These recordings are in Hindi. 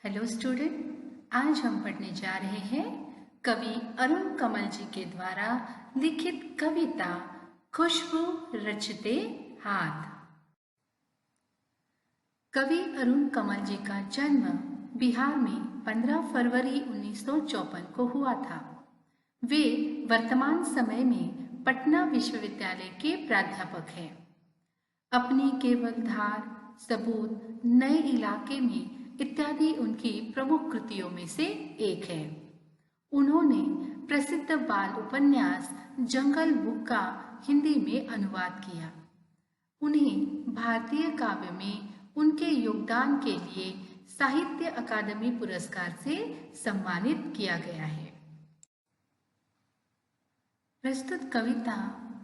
हेलो स्टूडेंट, आज हम पढ़ने जा रहे हैं कवि अरुण कमल जी के द्वारा लिखित कविता खुशबू रचते हाथ। कवि अरुण कमल जी का जन्म बिहार में 15 फरवरी 1954 को हुआ था। वे वर्तमान समय में पटना विश्वविद्यालय के प्राध्यापक हैं। अपनी केवल धार, सबूत, नए इलाके में इत्यादि उनकी प्रमुख कृतियों में से एक है। उन्होंने प्रसिद्ध बाल उपन्यास जंगल बुक का हिंदी में अनुवाद किया। उन्हें भारतीय काव्य में उनके योगदान के लिए साहित्य अकादमी पुरस्कार से सम्मानित किया गया है। प्रस्तुत कविता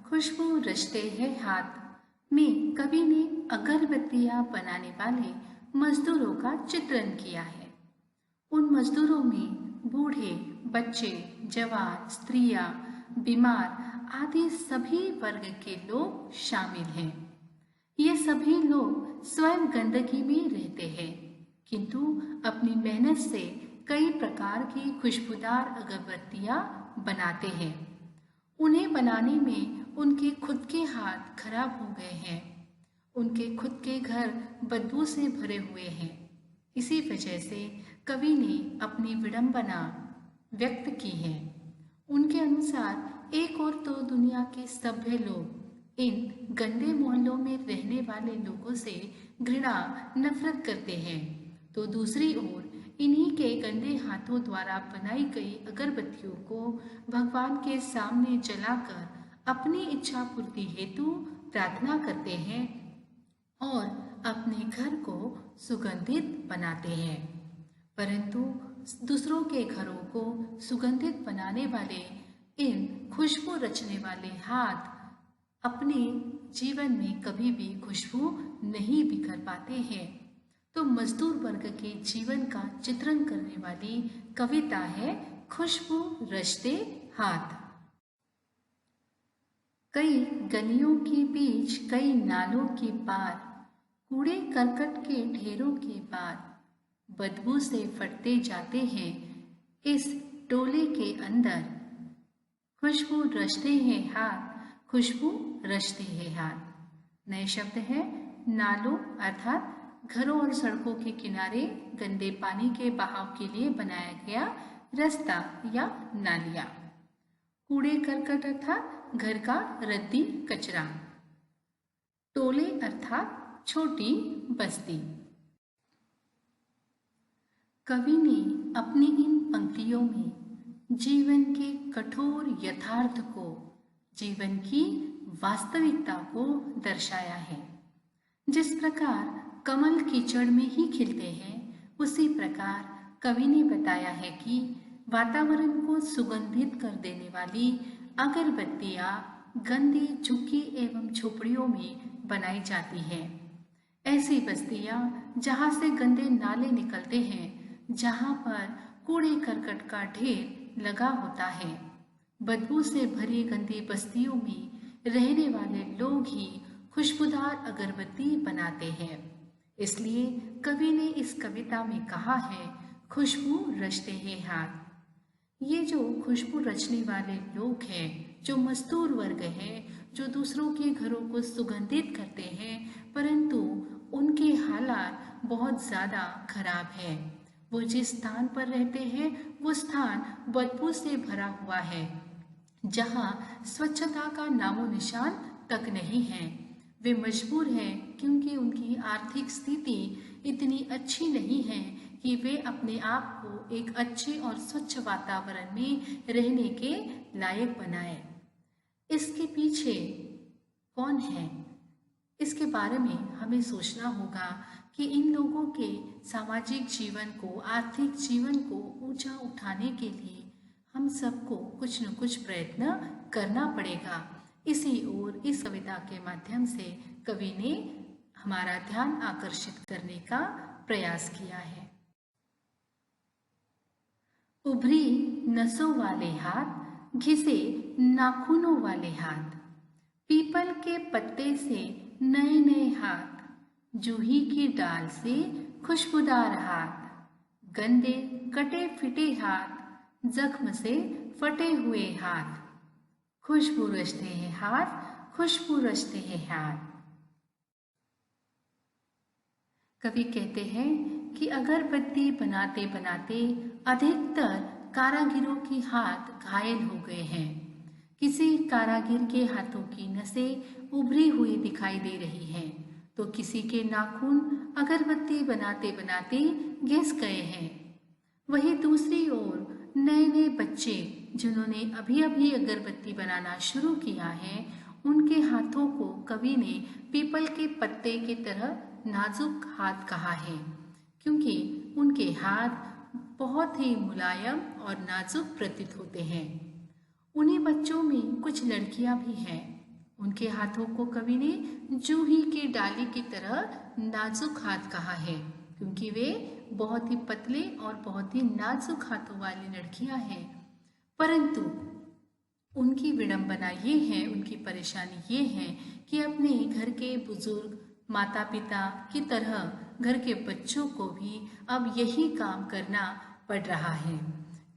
खुशबू रचते हैं हाथ में कवि ने अगरबत्तियां बनाने वाले मजदूरों का चित्रण किया है। उन मजदूरों में बूढ़े, बच्चे, जवान, स्त्रियां, बीमार आदि सभी वर्ग के लोग शामिल हैं। ये सभी लोग स्वयं गंदगी में रहते हैं, किंतु अपनी मेहनत से कई प्रकार की खुशबूदार अगरबत्तियां बनाते हैं। उन्हें बनाने में उनके खुद के हाथ खराब हो गए हैं। उनके खुद के घर बदबू से भरे हुए हैं। इसी वजह से कवि ने अपनी विडंबना व्यक्त की है। उनके अनुसार एक और तो दुनिया के सभ्य लोग इन गंदे मोहल्लों में रहने वाले लोगों से घृणा, नफरत करते हैं, तो दूसरी ओर इन्हीं के गंदे हाथों द्वारा बनाई गई अगरबत्तियों को भगवान के सामने जलाकर अपनी इच्छा पूर्ति हेतु प्रार्थना करते हैं और अपने घर को सुगंधित बनाते हैं। परंतु दूसरों के घरों को सुगंधित बनाने वाले इन खुशबू रचने वाले हाथ अपने जीवन में कभी भी खुशबू नहीं बिखेर पाते हैं। तो मजदूर वर्ग के जीवन का चित्रण करने वाली कविता है खुशबू रचते हाथ। कई गलियों के बीच, कई नालों के पार, कूड़े करकट के ढेरों के बाद बदबू से फटते जाते हैं इस टोले के अंदर। खुशबू रचते हैं हाथ, खुशबू रचते हैं हाथ। नए शब्द है नालों अर्थात घरों और सड़कों के किनारे गंदे पानी के बहाव के लिए बनाया गया रास्ता या नालियां। कूड़े करकट अर्थात घर का रद्दी कचरा। टोले अर्थात छोटी बस्ती। कवि ने अपनी इन पंक्तियों में जीवन के कठोर यथार्थ को, जीवन की वास्तविकता को दर्शाया है। जिस प्रकार कमल कीचड़ में ही खिलते हैं, उसी प्रकार कवि ने बताया है कि वातावरण को सुगंधित कर देने वाली अगरबत्तियां गंदी झुग्गी एवं झोपड़ियों में बनाई जाती हैं। ऐसी बस्तियां जहां से गंदे नाले निकलते हैं, जहां पर कूड़े करकट का ढेर लगा होता है, बदबू से भरी गंदी बस्तियों में रहने वाले लोग ही खुशबूदार अगरबत्ती बनाते हैं। इसलिए कवि ने इस कविता में कहा है खुशबू रचते हैं हाथ। ये जो खुशबू रचने वाले लोग हैं, जो मजदूर वर्ग है, जो दूसरों के घरों को सुगंधित करते हैं, परंतु उनके हालात बहुत ज़्यादा खराब है। वो जिस स्थान पर रहते हैं वो स्थान बदबू से भरा हुआ है, जहाँ स्वच्छता का नामो निशान तक नहीं है। वे मजबूर हैं क्योंकि उनकी आर्थिक स्थिति इतनी अच्छी नहीं है कि वे अपने आप को एक अच्छे और स्वच्छ वातावरण में रहने के लायक बनाए। इसके पीछे कौन है, इसके बारे में हमें सोचना होगा कि इन लोगों के सामाजिक जीवन को, आर्थिक जीवन को ऊंचा उठाने के लिए हम सबको कुछ न कुछ प्रयत्न करना पड़ेगा। इसी ओर इस कविता के माध्यम से कवि ने हमारा ध्यान आकर्षित करने का प्रयास किया है। उभरी नसों वाले हाथ, घिसे नाखूनों वाले हाथ, पीपल के पत्ते से नए नए हाथ, जूही की डाल से खुशबूदार हाथ, गंदे कटे फिटे हाथ, जख्म से फटे हुए हाथ, खुशबू रचते हैं हाथ, खुशबू रचते हैं हाथ। कवि कहते हैं कि अगरबत्ती बनाते बनाते अधिकतर कारागिरों के हाथ घायल हो गए हैं। किसी कारागिर के हाथों की नसें उभरी हुई दिखाई दे रही हैं, तो किसी के नाखून अगरबत्ती बनाते बनाते घिस गए हैं। वहीं दूसरी ओर नए नए बच्चे जिन्होंने अभी अभी अगरबत्ती बनाना शुरू किया है, उनके हाथों को कवि ने पीपल के पत्ते की तरह नाजुक हाथ कहा है, क्योंकि उनके हाथ बहुत ही मुलायम और नाजुक प्रतीत होते हैं। उन्हीं बच्चों में कुछ लड़कियां भी हैं। उनके हाथों को कवि ने जूही की डाली की तरह नाजुक हाथ कहा है, क्योंकि वे बहुत ही पतले और बहुत ही नाजुक हाथों वाली लड़कियां हैं। परंतु उनकी विडंबना ये है, उनकी परेशानी ये है कि अपने घर के बुजुर्ग माता पिता की तरह घर के बच्चों को भी अब यही काम करना पड़ रहा है,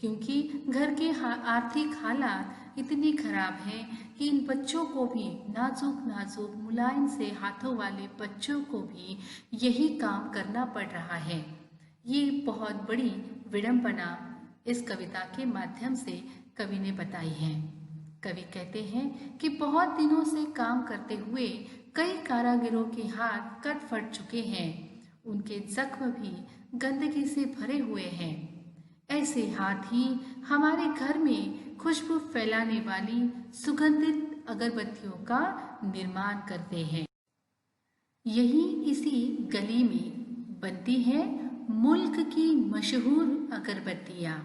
क्योंकि घर के आर्थिक हालात इतनी खराब हैं कि इन बच्चों को भी, नाजुक नाजुक मुलायम से हाथों वाले बच्चों को भी यही काम करना पड़ रहा है। ये बहुत बड़ी विडंबना इस कविता के माध्यम से कवि ने बताई है। कवि कहते हैं कि बहुत दिनों से काम करते हुए कई कारागिरों के हाथ कट फट चुके हैं, उनके जख्म भी गंदगी से भरे हुए हैं। ऐसे हाथ ही हमारे घर में खुशबू फैलाने वाली सुगंधित अगरबत्तियों का निर्माण करते हैं। यही इसी गली में बनती है मुल्क की मशहूर अगरबत्तियाँ।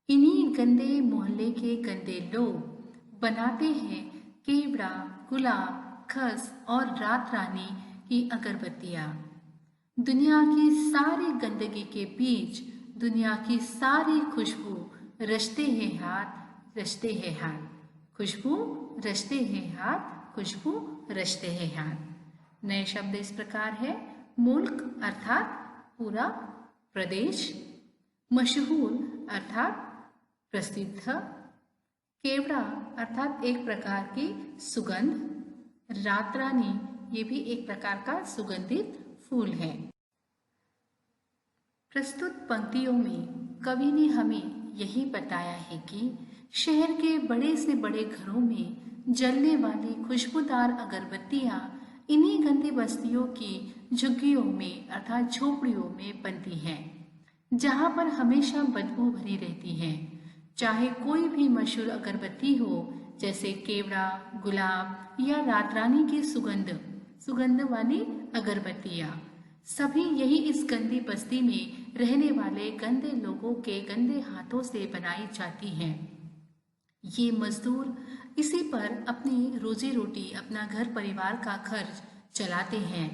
इन्हीं गंदे मोहल्ले के गंदे लोग बनाते हैं केवड़ा, गुलाब, खस और रात रानी की अगरबत्तियाँ। दुनिया की सारी गंदगी के बीच दुनिया की सारी खुशबू रचते हैं हाथ, रचते हैं हाथ, खुशबू रचते हैं हाथ, खुशबू रचते हैं हाथ। नए शब्द इस प्रकार है: मुल्क अर्थात पूरा प्रदेश, मशहूर अर्थात प्रसिद्ध, केवड़ा अर्थात एक प्रकार की सुगंध, रात रानी ये भी एक प्रकार का सुगंधित फूल है। प्रस्तुत पंक्तियों में कवि ने हमें यही बताया है कि शहर के बड़े से बड़े घरों में जलने वाली खुशबूदार अगरबत्तियां इन्हीं गंदी बस्तियों की झुग्गियों में अर्थात झोपड़ियों में बनती हैं, जहां पर हमेशा बदबू भरी रहती है। चाहे कोई भी मशहूर अगरबत्ती हो, जैसे केवड़ा, गुलाब या रात रानी की सुगंध वाली अगरबत्तियां, सभी यही इस गंदी बस्ती में रहने वाले गंदे लोगों के गंदे हाथों से बनाई जाती हैं। ये मजदूर इसी पर अपनी रोजी रोटी, अपना घर परिवार का खर्च चलाते हैं,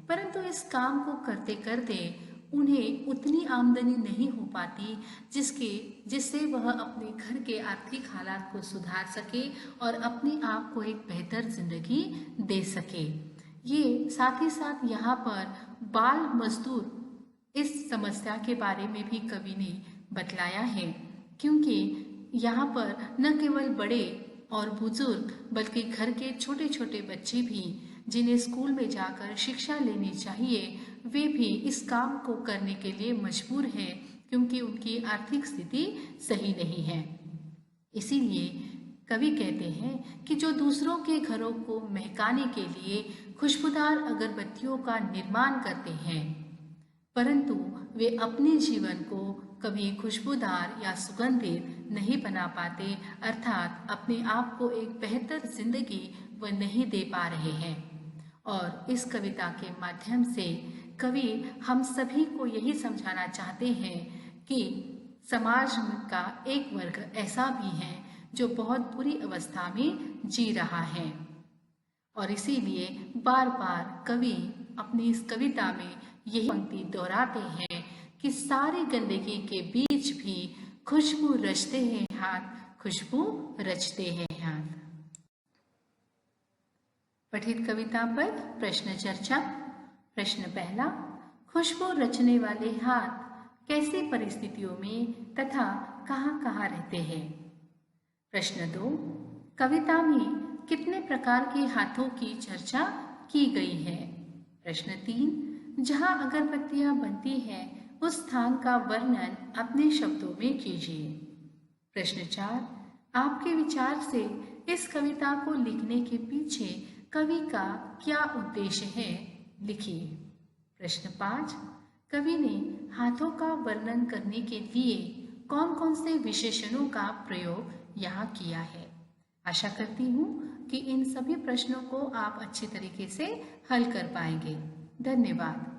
परंतु इस काम को करते करते उन्हें उतनी आमदनी नहीं हो पाती जिससे वह अपने घर के आर्थिक हालात को सुधार सके और अपने आप को एक बेहतर जिंदगी दे सके। ये साथ ही साथ यहाँ पर बाल मजदूर इस समस्या के बारे में भी कवि ने बतलाया है, क्योंकि यहाँ पर न केवल बड़े और बुजुर्ग बल्कि घर के छोटे छोटे बच्चे भी, जिन्हें स्कूल में जाकर शिक्षा लेनी चाहिए, वे भी इस काम को करने के लिए मजबूर हैं, क्योंकि उनकी आर्थिक स्थिति सही नहीं है। इसीलिए कवि कहते हैं कि जो दूसरों के घरों को महकाने के लिए खुशबूदार अगरबत्तियों का निर्माण करते हैं, परंतु वे अपने जीवन को कभी खुशबूदार या सुगंधित नहीं बना पाते, अर्थात अपने आप को एक बेहतर जिंदगी वह नहीं दे पा रहे हैं। और इस कविता के माध्यम से कवि हम सभी को यही समझाना चाहते हैं कि समाज का एक वर्ग ऐसा भी है जो बहुत बुरी अवस्था में जी रहा है, और इसीलिए बार बार कवि अपनी इस कविता में यही पंक्ति दोहराते हैं कि सारी गंदगी के बीच भी खुशबू रचते हैं हाथ, खुशबू रचते हैं हाथ। पठित कविता पर प्रश्न चर्चा। प्रश्न पहला: खुशबू रचने वाले हाथ कैसी परिस्थितियों में तथा कहाँ कहाँ रहते हैं। प्रश्न 2, कविता में कितने प्रकार के हाथों की चर्चा की गई है। प्रश्न 3, जहाँ अगरबत्तियां बनती हैं उस स्थान का वर्णन अपने शब्दों में कीजिए। प्रश्न 4, आपके विचार से इस कविता को लिखने के पीछे कवि का क्या उद्देश्य है, लिखिए। प्रश्न 5, कवि ने हाथों का वर्णन करने के लिए कौन कौन से विशेषणों का प्रयोग यहाँ किया है। आशा करती हूँ कि इन सभी प्रश्नों को आप अच्छी तरीके से हल कर पाएंगे। धन्यवाद।